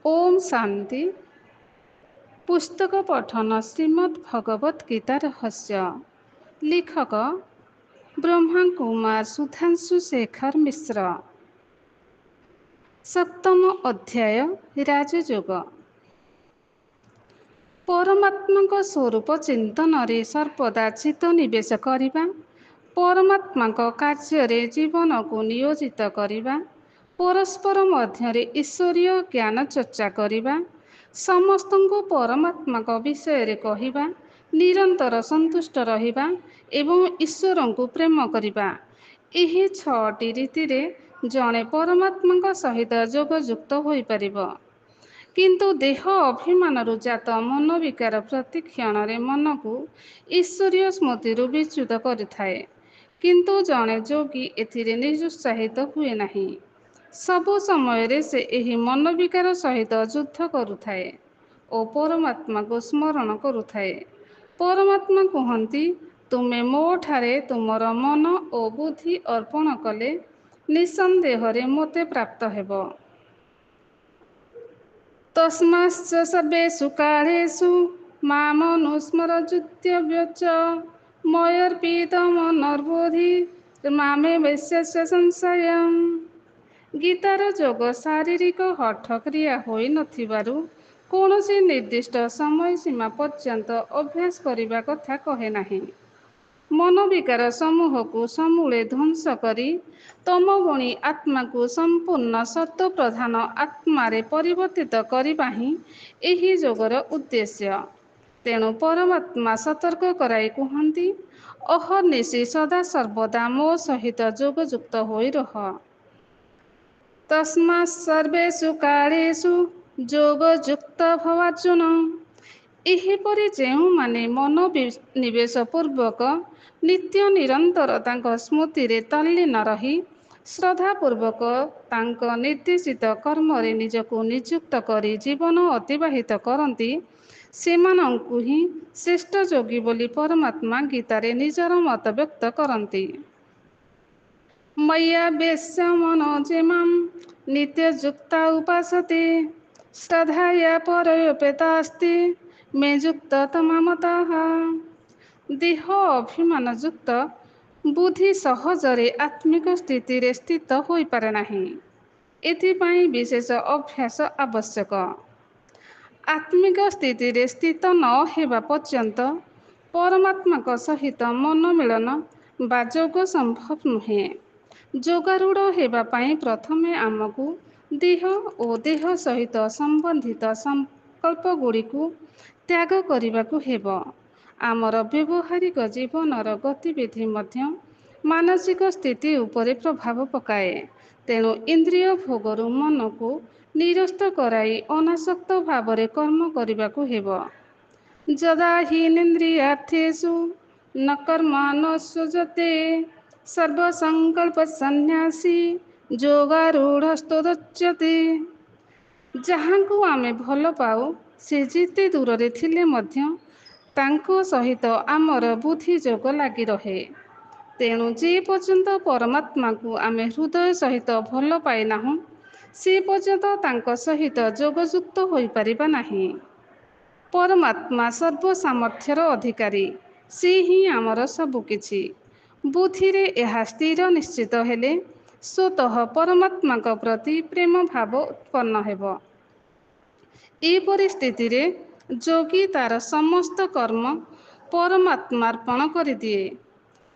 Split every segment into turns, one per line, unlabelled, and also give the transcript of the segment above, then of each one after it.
ओम शांति। पुस्तक पठन श्रीमद् भगवत गीता रहस्य। लेखक ब्रह्मा कुमार सुधांशु शेखर मिश्र। सप्तम अध्याय राजयोग। परमात्मा स्वरूप चिंतन रे सर्वदा चित्त निवेश करिबा, परमात्मा कार्य जीवन को नियोजित करिबा, परस्पर मध्य ईश्वरीय ज्ञान चर्चा करिबा, समस्त परमात्मा विषय रे कहिबा, निरंतर संतुष्ट रहिबा एवं ईश्वर को प्रेम करिबा, एही छटी रीति रे जणे परमात्मा सहित जोगयुक्त होई परिबो। किंतु देह अभिमान जात मन विकार प्रति क्षण मन को ईश्वरीय स्मृति विच्युत करिथाए। किंतु जणे जोगी एथिरे निरुत्साहित हुए नहीं। सबु समय से एही मन विकार सहित युद्ध करुथाए और परमात्मा को स्मरण करुथाए। परमात्मा कहती, तुमे मो ठारे तुमर मन और बुद्धि अर्पण कले निसंदेह मते प्राप्त हेबो। तस्माच्च सर्वेषु कालेषु मामनुस्मरजुत्यव्य च मयर्पितमनर्बोधि मामे वैश्यस्य संशयम्। गीतार जोग शारीरिक हठ क्रिया होई नथिबारु कौनसी निर्दिष्ट समय सीमा पर्यंत अभ्यास करिबा कथा कहे नाही। मन विकार समूह को समूले ध्वंस करी तमगुणी आत्मा को संपूर्ण सत्व प्रधान आत्मारे परिवर्तित करबा ही एही जोगर उद्देश्य। तेणु परमात्मा सतर्क कराई कहती, अहर्निशि सदा सर्वदा मो सहित जोगयुक्त होई रह। तस्मात् सर्वेषु कालेषु जोगयुक्त भवार्जुन। एहीपरि जेउमाने मन निवेश पूर्वक नित्य निरंतर तांको स्मृति रे तल्लीन रही श्रद्धापूर्वक तांको निर्देशित कर्म रे निजको नियुक्त करी जीवन अतिबाहित करती, सेमानंकु ही श्रेष्ठ जोगी बोली परमात्मा गीतारे निजर मत व्यक्त करती। मय्या वेश्य मनो जेमां नित्ययुक्ता उपासते श्रद्धाया परयोपेतास्ति मे युक्त तमामतः। देह अभिमान युक्त बुद्धि सहजरे आत्मिक स्थिति रे स्थित होई पारे नाही। एथिपाई विशेष अभ्यास आवश्यक। आत्मिक स्थिति रे स्थित न हेबा पर्यंत परमात्मा सहित मन मिलन बा जोग संभव नुहे। जोगारूढ़ हेबा पाई प्रथमे आमको देह और देह सहित संबंधित संकल्प गुड़िकु त्याग करने हेबो। आमर व्यवहारिक जीवनर गतिविधि मध्य मानसिक स्थिति उपरे प्रभाव पकाए। तेणु इंद्रिय भोगरु मन को निरस्त कराई अनासक्त भावरे कर्म करने हेबो। जदा हीनेन्द्रियार्थेषु न कर्म न सुजते सर्वसंकल्प सन्यासी जोगारूढ़स्तोच्यते। जहाँ को आमे भल पाऊ से जिते दूर रे थिले मध्य तांको सहित आमर बुद्धि जोग लगी रहे। तेणु जे पर्यंत परमात्मा को आमे हृदय सहित भल पाई नाहु से पर्यंत तांको सहित जोगयुक्त होई परिबा नाही। परमात्मा सर्वसामर्थ्यर अधिकारी, से ही आमर सबुकिछि। बुद्धि रे यह स्थिर निश्चित हेले स्वतः परमात्मा प्रति प्रेम भाव उत्पन्न हेबो। ए परिस्थिति रे जोगी तार समस्त कर्म परमात्मार्पण कर दिए।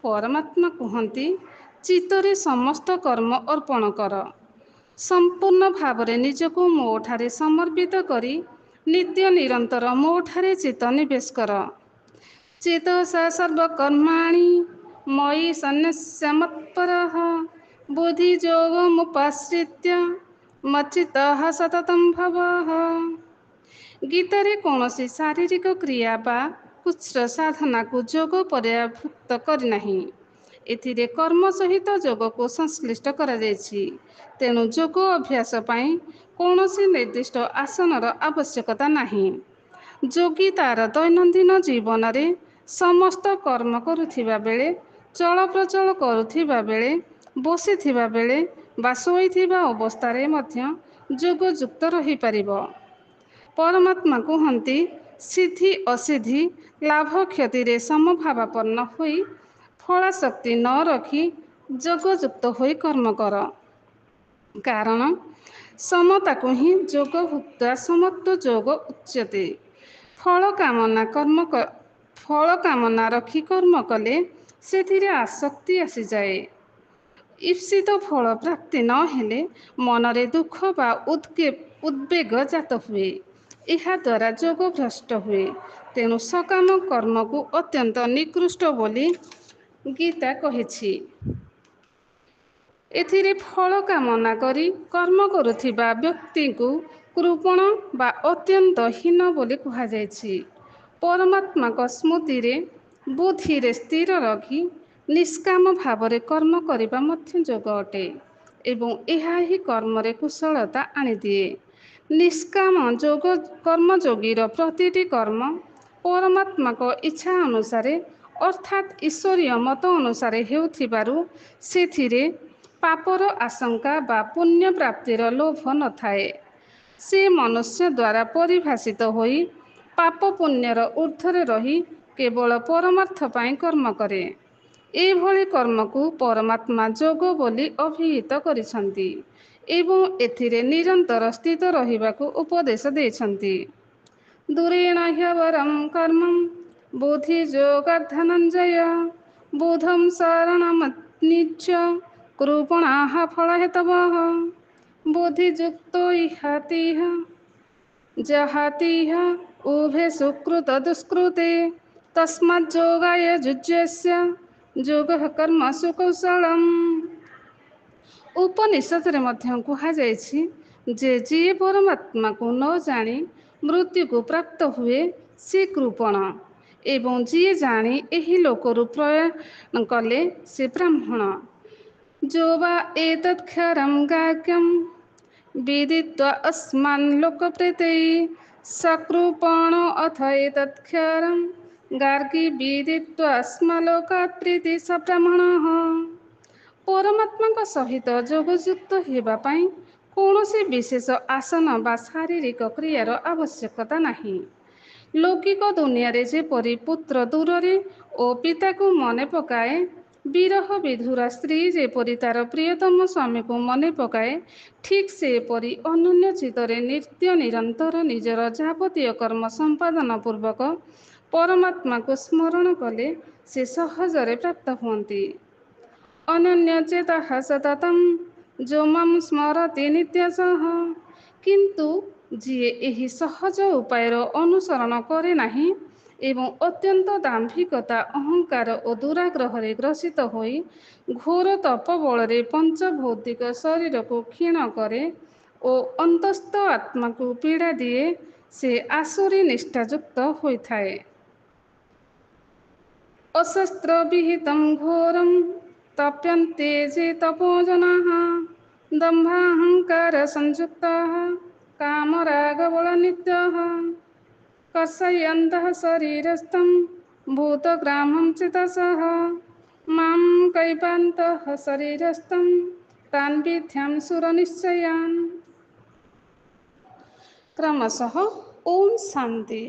परमात्मा कहती, चित्तरे समस्त कर्म अर्पण कर। संपूर्ण भावरे निजको मोठारे समर्पित करी नित्य निरंतर मोठारे चित्त निवेश कर। चेतसा सर्वकर्माणि मयि सन्न्यस्य मत्परः बुद्धियोगमुपाश्रित्य मच्चित्तः सततं भवः। गीतारे कौनसी शारीरिक क्रिया बा कुछ साधना को जोग पर्याभुक्त करि नाही। एथिरे कर्म सहित जोग को संश्लिष्ट करा जायछि। तेणु जोग अभ्यास पाई कौनसी निर्दिष्ट आसनर आवश्यकता नाही। जोगी तार दैनंदिन जीवन रे समस्त कर्म करुथिबा बेले, चल प्रचल करुथिबा बेले, बसिथिबा बेले बा शोइथिबा अवस्था रे मध्य ଯୋଗଯୁକ୍ତ ରହିପାରିବ। ପରମାତ୍ମା କୁହନ୍ତି, ସିଦ୍ଧି ଅସିଦ୍ଧି ଲାଭ କ୍ଷତିରେ ସମଭାବାପନ୍ନ ହୋଇ ଫଳାଶକ୍ତି ନ ରଖି ଯୋଗଯୁକ୍ତ ହୋଇ କର୍ମ କର। କାରଣ ସମତାକୁ ହିଁ ଯୋଗ ଭୁକ୍ତ୍ୱା ସମତ୍ୱ ଯୋଗ ଉଚ୍ୟତେ। ଫଳ କାମନା ରଖି କର୍ମ କଲେ ସେଥିରେ ଆସକ୍ତି ଆସିଯାଏ। ଇପ୍ସିତ ଫଳ ପ୍ରାପ୍ତି ନ ହେଲେ ମନରେ ଦୁଃଖ ବା ଉଦ୍ବେଗ ଜାତ ହୁଏ। ଏହା ଦ୍ୱାରା ଯୋଗ ଭ୍ରଷ୍ଟ ହୁଏ। ତେଣୁ ସକାମ କର୍ମକୁ ଅତ୍ୟନ୍ତ ନିକୃଷ୍ଟ ବୋଲି ଗୀତା କହିଛି। ଏଥିରେ ଫଳ କାମନା କରି କର୍ମ କରୁଥିବା ବ୍ୟକ୍ତିଙ୍କୁ କୃପଣ ବା ଅତ୍ୟନ୍ତ ହୀନ ବୋଲି କୁହାଯାଇଛି। ପରମାତ୍ମାଙ୍କ ସ୍ମୃତିରେ ବୁଦ୍ଧିରେ ସ୍ଥିର ରଖି ନିଷ୍କାମ ଭାବରେ କର୍ମ କରିବା ମଧ୍ୟ ଯୋଗ ଅଟେ ଏବଂ ଏହା ହିଁ କର୍ମରେ କୁଶଳତା ଆଣିଦିଏ। ନିଷ୍କାମ କର୍ମଯୋଗୀର ପ୍ରତିଟି କର୍ମ ପରମାତ୍ମାଙ୍କ ଇଚ୍ଛା ଅନୁସାରେ ଅର୍ଥାତ୍ ଈଶ୍ୱରୀୟ ମତ ଅନୁସାରେ ହେଉଥିବାରୁ ସେଥିରେ ପାପର ଆଶଙ୍କା ବା ପୁଣ୍ୟ ପ୍ରାପ୍ତିର ଲୋଭ ନଥାଏ। ସେ ମନୁଷ୍ୟ ଦ୍ୱାରା ପରିଭାଷିତ ହୋଇ ପାପ ପୁଣ୍ୟର ଊର୍ଦ୍ଧ୍ୱରେ ରହି କେବଳ ପରମାର୍ଥ ପାଇଁ କର୍ମ କରେ। ଏଭଳି କର୍ମକୁ ପରମାତ୍ମା ଯୋଗ ବୋଲି ଅଭିହିତ କରିଛନ୍ତି ଏବଂ ଏଥିରେ ନିରନ୍ତର ସ୍ଥିତ ରହିବାକୁ ଉପଦେଶ ଦେଇଛନ୍ତି। ଦୂରେଣ ହ୍ୟବରଂ କର୍ମଂ ବୁଦ୍ଧିଯୋଗାର୍ଥ ବୁଧଂ ଶରଣମନ୍ୱିଚ୍ଛ କୃପଣାଃ ଫଳହେତବଃ ବୁଦ୍ଧିଯୁକ୍ତୋ ଇହାତିହ ଜହାତିହ ଉଭେ ସୁକୃତ ଦୁଷ୍କୃତେ ତସ୍ମାତ୍ ଯୋଗାୟ ଯୁଜ୍ୟସ୍ୟ ଯୋଗଃ କର୍ମସୁ କୌଶଳମ୍। ଉପନିଷଦରେ ମଧ୍ୟ କୁହାଯାଇଛି ଯେ ଯିଏ ପରମାତ୍ମାକୁ ନ ଜାଣି ମୃତ୍ୟୁକୁ ପ୍ରାପ୍ତ ହୁଏ ସେ କୃପଣ ଏବଂ ଯିଏ ଜାଣି ଏହି ଲୋକରୁ ପ୍ରୟାଣ କଲେ ସେ ବ୍ରାହ୍ମଣ। ଯୋ ବା ଏତତ୍କ୍ଷରଂ ଗାର୍ଗ୍ୟଂ ବିଦିତ୍ୱା ଅସ୍ମାନ୍ ଲୋକପ୍ରେତୈ ସକୃପଣୋ ଅଥ ଏତତ୍କ୍ଷରଂ ଗାର୍ଗୀ ବିଦିତ୍ୱା ଅସ୍ମାଲୋକାତ୍ ପ୍ରୀତି ସ ବ୍ରାହ୍ମଣଃ। ପରମାତ୍ମାଙ୍କ ସହିତ ଯୋଗଯୁକ୍ତ ହେବା ପାଇଁ କୌଣସି ବିଶେଷ ଆସନ ବା ଶାରୀରିକ କ୍ରିୟାର ଆବଶ୍ୟକତା ନାହିଁ। ଲୌକିକ ଦୁନିଆରେ ଯେପରି ପୁତ୍ର ଦୂରରେ ଓ ପିତାକୁ ମନେ ପକାଏ, ବିରହ ବିଧୁରା ସ୍ତ୍ରୀ ଯେପରି ତାର ପ୍ରିୟତମ ସ୍ୱାମୀକୁ ମନେ ପକାଏ, ଠିକ୍ ସେପରି ଅନନ୍ୟ ଚିତ୍ତରେ ନିତ୍ୟ ନିରନ୍ତର ନିଜର ଯାବତୀୟ କର୍ମ ସମ୍ପାଦନ ପୂର୍ବକ ପରମାତ୍ମାକୁ ସ୍ମରଣ କଲେ ସେ ସହଜରେ ପ୍ରାପ୍ତ ହୁଅନ୍ତି। ଅନନ୍ୟଚେତଃ ସତତଂ ଯୋ ମାଂ ସ୍ମରତି ନିତ୍ୟଶଃ। କିନ୍ତୁ ଯିଏ ଏହି ସହଜ ଉପାୟର ଅନୁସରଣ କରେ ନାହିଁ ଏବଂ ଅତ୍ୟନ୍ତ ଦାମ୍ଭିକତା ଅହଙ୍କାର ଓ ଦୁରାଗ୍ରହରେ ଗ୍ରସିତ ହୋଇ ଘୋର ତପ ବଳରେ ପଞ୍ଚଭୌତିକ ଶରୀରକୁ କ୍ଷୀଣ କରେ ଓ ଅନ୍ତସ୍ଥ ଆତ୍ମାକୁ ପୀଡ଼ା ଦିଏ, ସେ ଆସୁରୀ ନିଷ୍ଠାଯୁକ୍ତ ହୋଇଥାଏ। ଅଶସ୍ତ୍ର ବିହିତଂ ଘୋରଂ ତପ୍ୟନ୍ତେ ଯେ ତପୋ ଜନାଃ ଦମ୍ଭାହଂକାର ସଂଯୁକ୍ତାଃ କାମରାଗବଳନିତ୍ୟଃ କର୍ଷୟନ୍ତଃ ଶରୀରಸ್ಥଂ ଭୂତଗ୍ରାମଂ ଚେତସଃ ମାଂ କୈବାନ୍ତଃ ଶରୀରಸ್ಥଂ ତାନ୍ ବିଦ୍ଧ୍ୟାଂ ସୁରନିଶ୍ଚୟାନ୍। କ୍ରମଶଃ ଓମ୍ ଶାନ୍ତି।